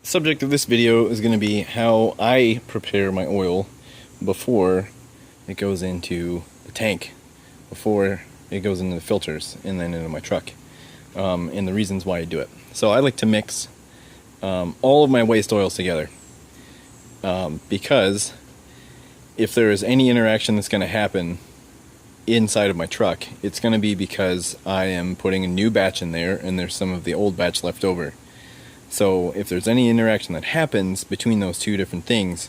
Subject of this video is going to be how I prepare my oil before it goes into the tank, before it goes into the filters and then into my truck, and the reasons why I do it. So I like to mix all of my waste oils together, because if there is any interaction that's going to happen inside of my truck, it's going to be because I am putting a new batch in there and there's some of the old batch left over. So if there's any interaction that happens between those two different things,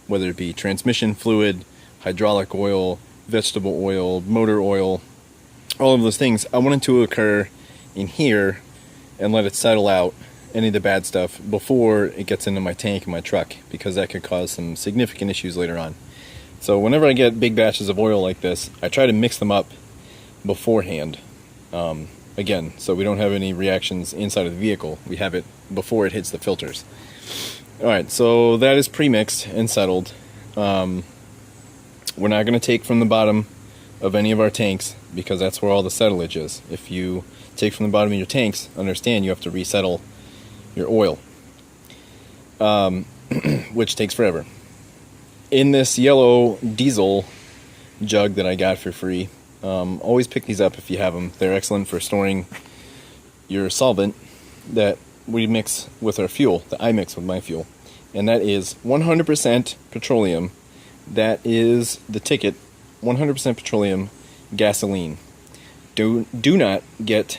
whether it be transmission fluid, hydraulic oil, vegetable oil, motor oil, all of those things, I want it to occur in here and let it settle out, any of the bad stuff, before it gets into my tank and my truck, because that could cause some significant issues later on. So whenever I get big batches of oil like this, I try to mix them up beforehand. Again, so we don't have any reactions inside of the vehicle. We have it before it hits the filters. Alright, so that is pre-mixed and settled. We're not going to take from the bottom of any of our tanks, because that's where all the settlage is. If you take from the bottom of your tanks, understand you have to resettle your oil, which takes forever. In this yellow diesel jug that I got for free, always pick these up if you have them. They're excellent for storing your solvent that we mix with our fuel, that I mix with my fuel. And that is 100% petroleum. That is the ticket, 100% petroleum gasoline. Do not get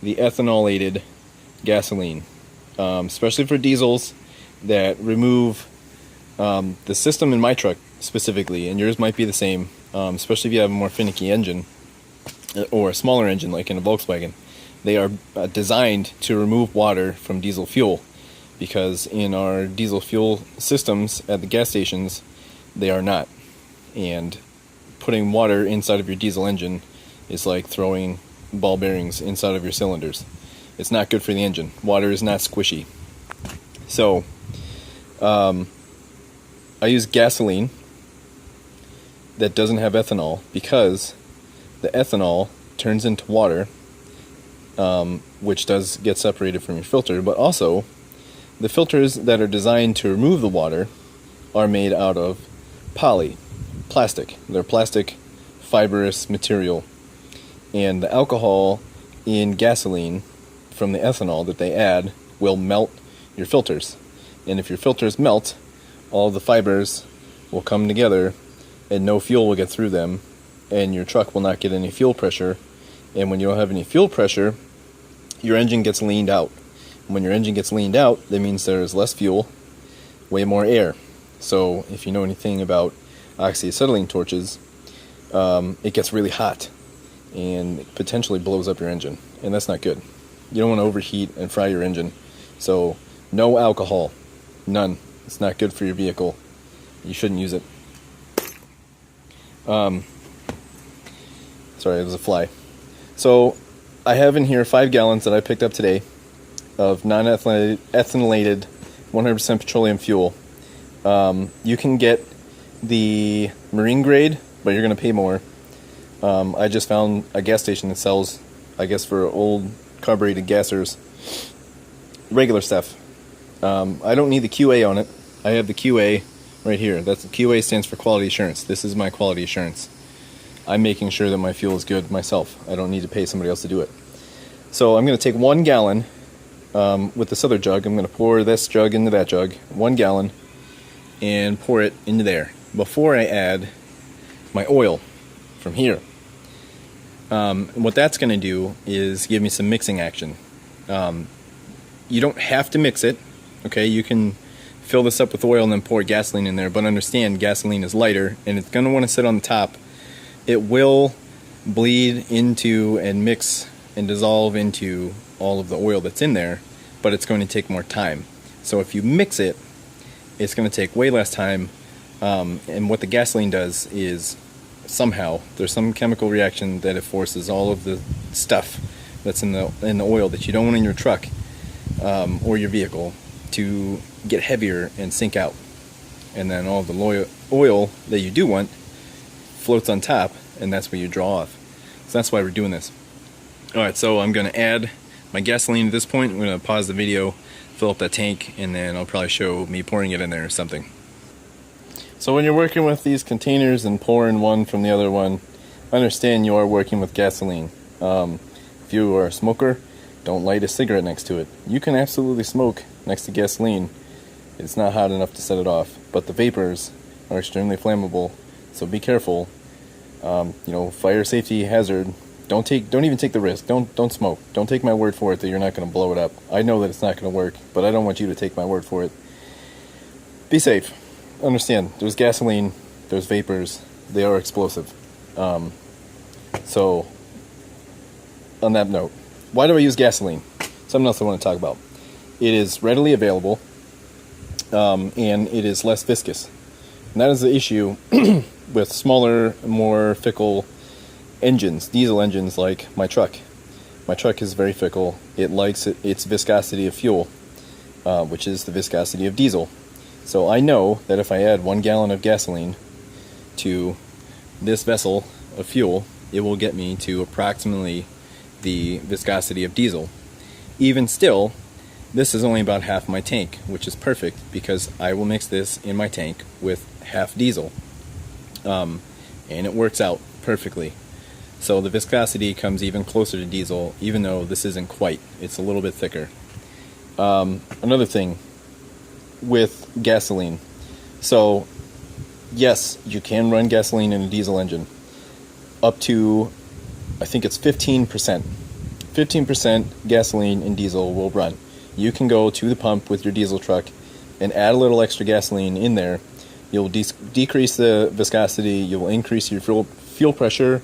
the ethanolated gasoline, especially for diesels that remove the system in my truck specifically, and yours might be the same. Especially if you have a more finicky engine or a smaller engine like in a Volkswagen. They are designed to remove water from diesel fuel, because in our diesel fuel systems at the gas stations, they are not. And putting water inside of your diesel engine is like throwing ball bearings inside of your cylinders. It's not good for the engine. Water is not squishy. So I use gasoline that doesn't have ethanol, because the ethanol turns into water, which does get separated from your filter, but also the filters that are designed to remove the water are made out of plastic. They're plastic fibrous material, and the alcohol in gasoline from the ethanol that they add will melt your filters. And if your filters melt, all the fibers will come together and no fuel will get through them, and your truck will not get any fuel pressure. And when you don't have any fuel pressure, your engine gets leaned out. And when your engine gets leaned out, that means there's less fuel, way more air. So if you know anything about oxyacetylene torches, it gets really hot and potentially blows up your engine, and that's not good. You don't want to overheat and fry your engine. So no alcohol, none. It's not good for your vehicle. You shouldn't use it. Sorry, it was a fly. So I have in here 5 gallons that I picked up today of non-ethanolated 100% petroleum fuel. You can get the marine grade, but you're going to pay more. I just found a gas station that sells, I guess for old carbureted gassers, regular stuff. I don't need the QA on it. I have the QA right here. That's the QA stands for quality assurance. This is my quality assurance. I'm making sure that my fuel is good myself. I don't need to pay somebody else to do it. So I'm going to take 1 gallon with this other jug. I'm going to pour this jug into that jug, 1 gallon, and pour it into there before I add my oil from here. What that's going to do is give me some mixing action. You don't have to mix it. Okay, you can fill this up with oil and then pour gasoline in there, but understand gasoline is lighter and it's going to want to sit on the top. It will bleed into and mix and dissolve into all of the oil that's in there, but it's going to take more time. So if you mix it, it's going to take way less time, and what the gasoline does is somehow there's some chemical reaction that it forces all of the stuff that's in the oil that you don't want in your truck or your vehicle to get heavier and sink out, and then all of the oil that you do want floats on top, and that's where you draw off. So that's why we're doing this. Alright, so I'm going to add my gasoline at this point. I'm going to pause the video fill up that tank, and then I'll probably show me pouring it in there or something. So when you're working with these containers and pouring one from the other one, understand you are working with gasoline. If you are a smoker, don't light a cigarette next to it. You can absolutely smoke next to gasoline. It's not hot enough to set it off, but the vapors are extremely flammable, so be careful. Fire safety hazard. Don't even take the risk. Don't smoke. Don't take my word for it that you're not going to blow it up. I know that it's not going to work, but I don't want you to take my word for it. Be safe. Understand, there's gasoline, there's vapors, they are explosive. So, on that note, why do I use gasoline? Something else I want to talk about. It is readily available, and it is less viscous. And that is the issue with smaller, more fickle engines, diesel engines like my truck. My truck is very fickle. It likes its viscosity of fuel, which is the viscosity of diesel. So I know that if I add 1 gallon of gasoline to this vessel of fuel, it will get me to approximately the viscosity of diesel. Even still, this is only about half my tank, which is perfect because I will mix this in my tank with half diesel. And it works out perfectly. So the viscosity comes even closer to diesel, even though this isn't quite. It's a little bit thicker. Another thing with gasoline. So, yes, you can run gasoline in a diesel engine. Up to, I think it's 15%. 15% gasoline and diesel will run. You can go to the pump with your diesel truck and add a little extra gasoline in there. You'll decrease the viscosity, you will increase your fuel pressure,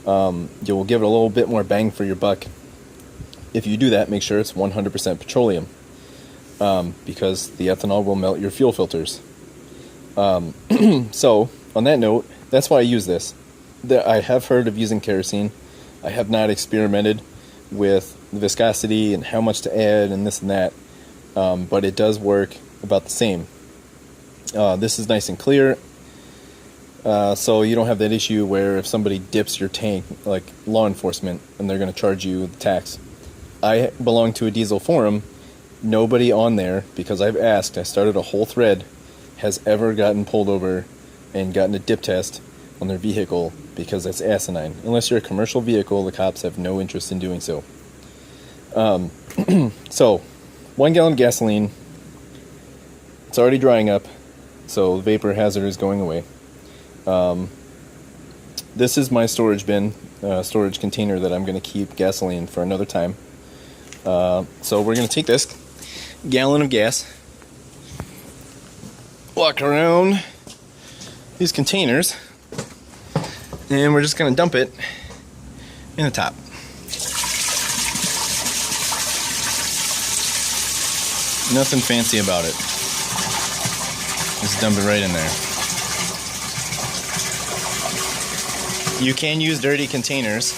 you'll give it a little bit more bang for your buck. If you do that, make sure it's 100% petroleum, because the ethanol will melt your fuel filters. So, on that note, that's why I use this. I have heard of using kerosene. I have not experimented with the viscosity and how much to add and this and that, but it does work about the same. This is nice and clear, so you don't have that issue where if somebody dips your tank, like law enforcement, and they're going to charge you the tax. I belong to a diesel forum. Nobody on there, because I've asked, I started a whole thread, has ever gotten pulled over and gotten a dip test on their vehicle, because that's asinine. Unless you're a commercial vehicle, the cops have no interest in doing so. So, 1 gallon of gasoline. It's already drying up, so the vapor hazard is going away. This is my storage bin, storage container that I'm going to keep gasoline for another time. So we're going to take this gallon of gas, walk around these containers, and we're just going to dump it in the top. Nothing fancy about it. Just dump it right in there. You can use dirty containers,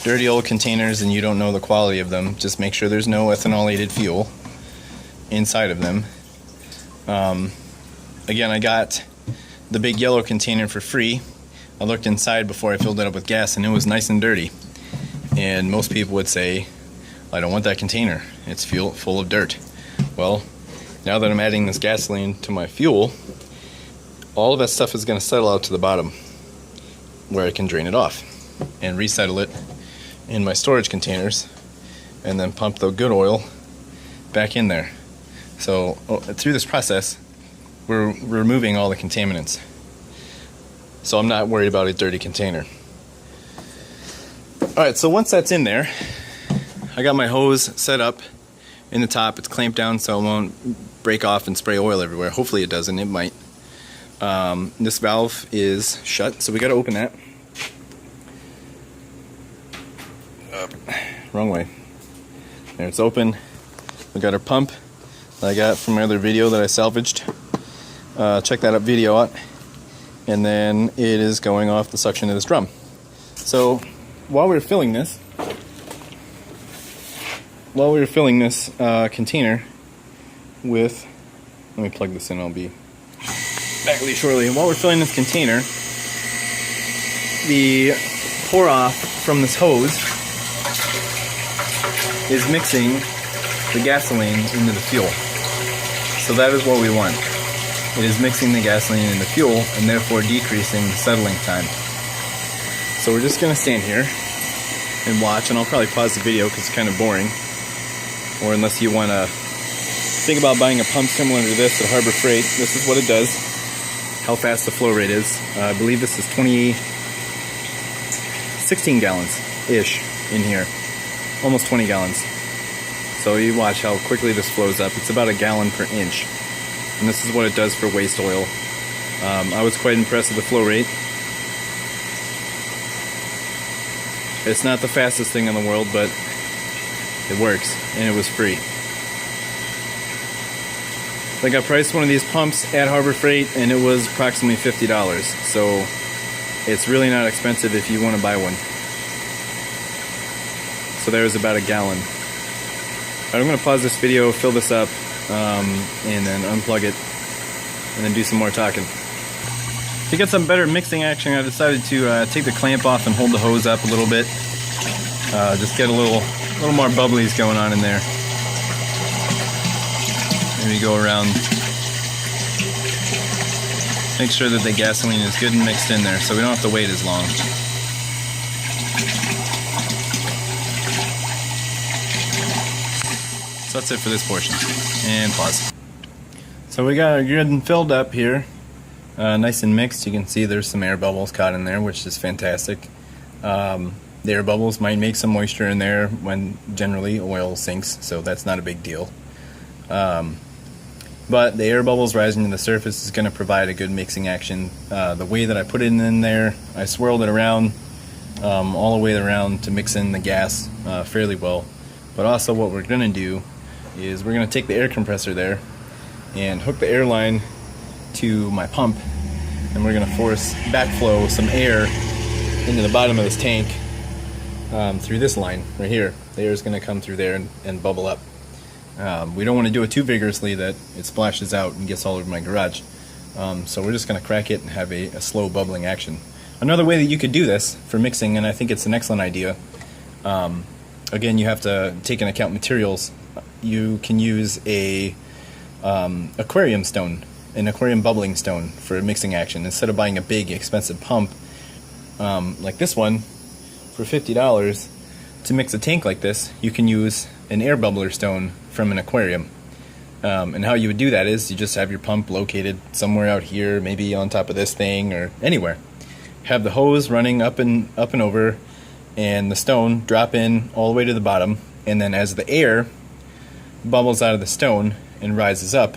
dirty old containers, and you don't know the quality of them. Just make sure there's no ethanolated fuel inside of them. Again, I got the big yellow container for free. I looked inside before I filled it up with gas, and it was nice and dirty. And most people would say, I don't want that container. It's full of dirt. Well, now that I'm adding this gasoline to my fuel, all of that stuff is going to settle out to the bottom where I can drain it off and resettle it in my storage containers and then pump the good oil back in there. So through this process, we're removing all the contaminants. So I'm not worried about a dirty container. Alright, so once that's in there, I got my hose set up in the top. It's clamped down so it won't break off and spray oil everywhere. Hopefully it doesn't. It might. This valve is shut, so we got to open that. Wrong way. There, it's open. We got our pump that I got from my other video that I salvaged. Check that video out. And then it is going off the suction of this drum. So while we were filling this container with, let me plug this in, I'll be back with you shortly. While we're filling this container, the pour off from this hose is mixing the gasoline into the fuel. So that is what we want. It is mixing the gasoline into fuel and therefore decreasing the settling time. So we're just going to stand here and watch, and I'll probably pause the video because it's kind of boring. Or unless you want to think about buying a pump similar to this at Harbor Freight, this is what it does. How fast the flow rate is. I believe this is 16 gallons-ish in here. Almost 20 gallons. So you watch how quickly this flows up. It's about a gallon per inch. And this is what it does for waste oil. I was quite impressed with the flow rate. It's not the fastest thing in the world, but it works, and it was free. I think I priced one of these pumps at Harbor Freight, and it was approximately $50. So it's really not expensive if you want to buy one. So there's about a gallon. Alright, I'm going to pause this video, fill this up, and then unplug it, and then do some more talking. To get some better mixing action, I decided to take the clamp off and hold the hose up a little bit. Just get a little more bubblies going on in there. Maybe go around. Make sure that the gasoline is good and mixed in there so we don't have to wait as long. So that's it for this portion. And pause. So we got our good filled up here. Nice and mixed. You can see there's some air bubbles caught in there, which is fantastic. The air bubbles might make some moisture in there when generally oil sinks, so that's not a big deal. But the air bubbles rising to the surface is going to provide a good mixing action. The way that I put it in there, I swirled it around all the way around to mix in the gas fairly well. But also what we're going to do is we're going to take the air compressor there and hook the air line to my pump, and we're going to force backflow some air into the bottom of this tank through this line right here. The air is going to come through there and bubble up. We don't want to do it too vigorously that it splashes out and gets all over my garage. So we're just going to crack it and have a slow bubbling action. Another way that you could do this for mixing, and I think it's an excellent idea, again, you have to take into account materials. You can use a aquarium stone, an aquarium bubbling stone for mixing action. Instead of buying a big expensive pump like this one for $50 to mix a tank like this, you can use an air bubbler stone from an aquarium. And how you would do that is you just have your pump located somewhere out here, maybe on top of this thing or anywhere. Have the hose running up and over, and the stone drop in all the way to the bottom, and then as the air bubbles out of the stone and rises up,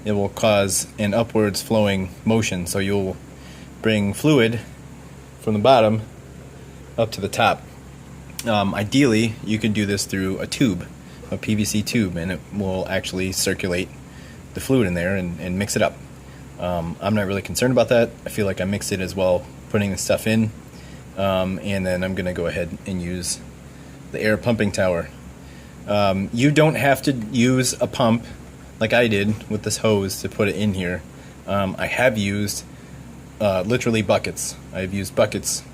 it will cause an upwards flowing motion. So you'll bring fluid from the bottom up to the top. Ideally, you could do this through a tube, a PVC tube, and it will actually circulate the fluid in there and mix it up. I'm not really concerned about that. I feel like I mixed it as well putting the stuff in, and then I'm going to go ahead and use the air pumping tower. You don't have to use a pump like I did with this hose to put it in here. I have used literally buckets. I've used buckets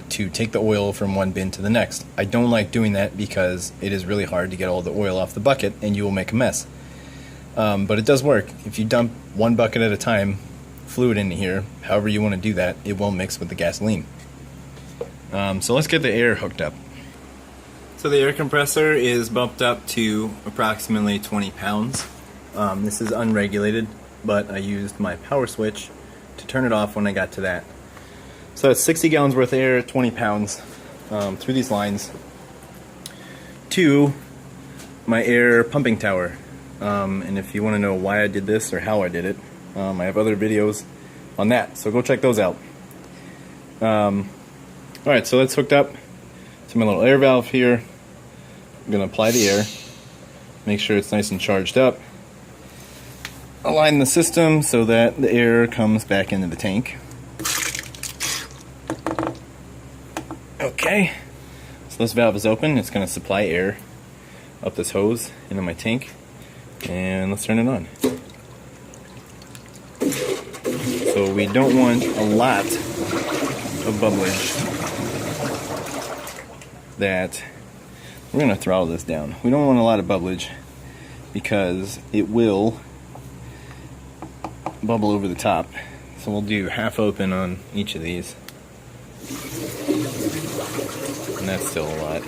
to take the oil from one bin to the next. I don't like doing that because it is really hard to get all the oil off the bucket and you will make a mess. But it does work. If you dump one bucket at a time, fluid into here, however you want to do that, it will mix with the gasoline. So let's get the air hooked up. So the air compressor is bumped up to approximately 20 pounds. This is unregulated, but I used my power switch to turn it off when I got to that. So that's 60 gallons worth of air at 20 pounds through these lines to my air pumping tower. And if you want to know why I did this or how I did it, I have other videos on that, so go check those out. Alright, so that's hooked up to my little air valve here. I'm going to apply the air, make sure it's nice and charged up, align the system so that the air comes back into the tank. Okay, so this valve is open. It's going to supply air up this hose into my tank, and let's turn it on. So we don't want a lot of bubblage that we're going to throttle this down. We don't want a lot of bubblage because it will bubble over the top. So we'll do half open on each of these. And that's still a lot.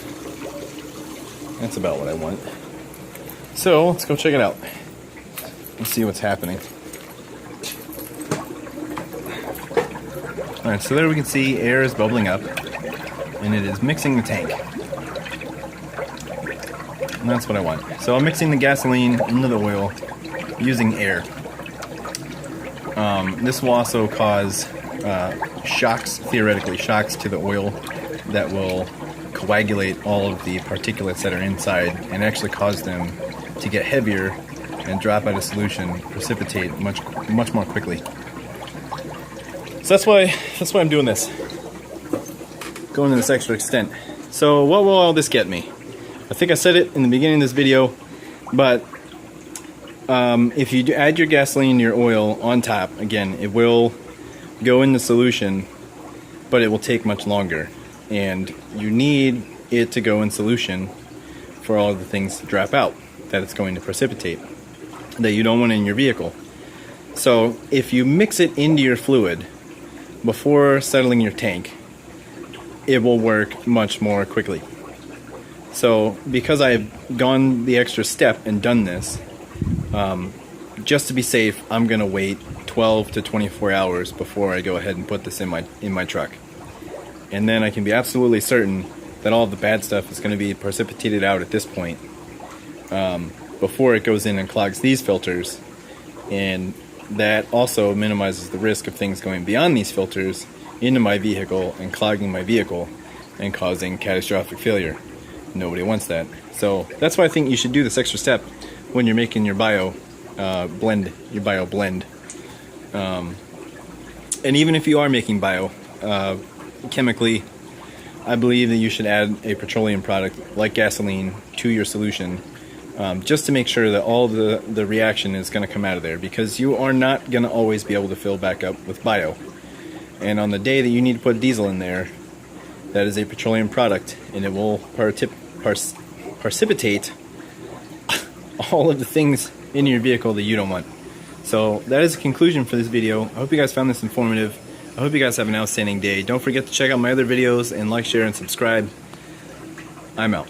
That's about what I want. So let's go check it out and see what's happening. Alright, so there we can see air is bubbling up and it is mixing the tank. And that's what I want. So I'm mixing the gasoline into the oil using air. This will also cause shocks, theoretically, shocks to the oil that will coagulate all of the particulates that are inside and actually cause them to get heavier and drop out of solution, precipitate much more quickly. So that's why I'm doing this. Going to this extra extent. So what will all this get me? I think I said it in the beginning of this video, but if you add your gasoline to your oil on top, again, it will go in the solution, but it will take much longer. And you need it to go in solution for all of the things to drop out that it's going to precipitate, that you don't want in your vehicle. So if you mix it into your fluid before settling your tank, it will work much more quickly. So because I've gone the extra step and done this, just to be safe, I'm gonna wait 12 to 24 hours before I go ahead and put this in my truck. And then I can be absolutely certain that all the bad stuff is going to be precipitated out at this point before it goes in and clogs these filters. And that also minimizes the risk of things going beyond these filters into my vehicle and clogging my vehicle and causing catastrophic failure. Nobody wants that. So that's why I think you should do this extra step when you're making your bio blend. And even if you are making bio, chemically, I believe that you should add a petroleum product like gasoline to your solution, just to make sure that all the reaction is going to come out of there, because you are not going to always be able to fill back up with bio. And on the day that you need to put diesel in there, that is a petroleum product, and it will precipitate all of the things in your vehicle that you don't want. So that is the conclusion for this video. I hope you guys found this informative. I hope you guys have an outstanding day. Don't forget to check out my other videos and like, share, and subscribe. I'm out.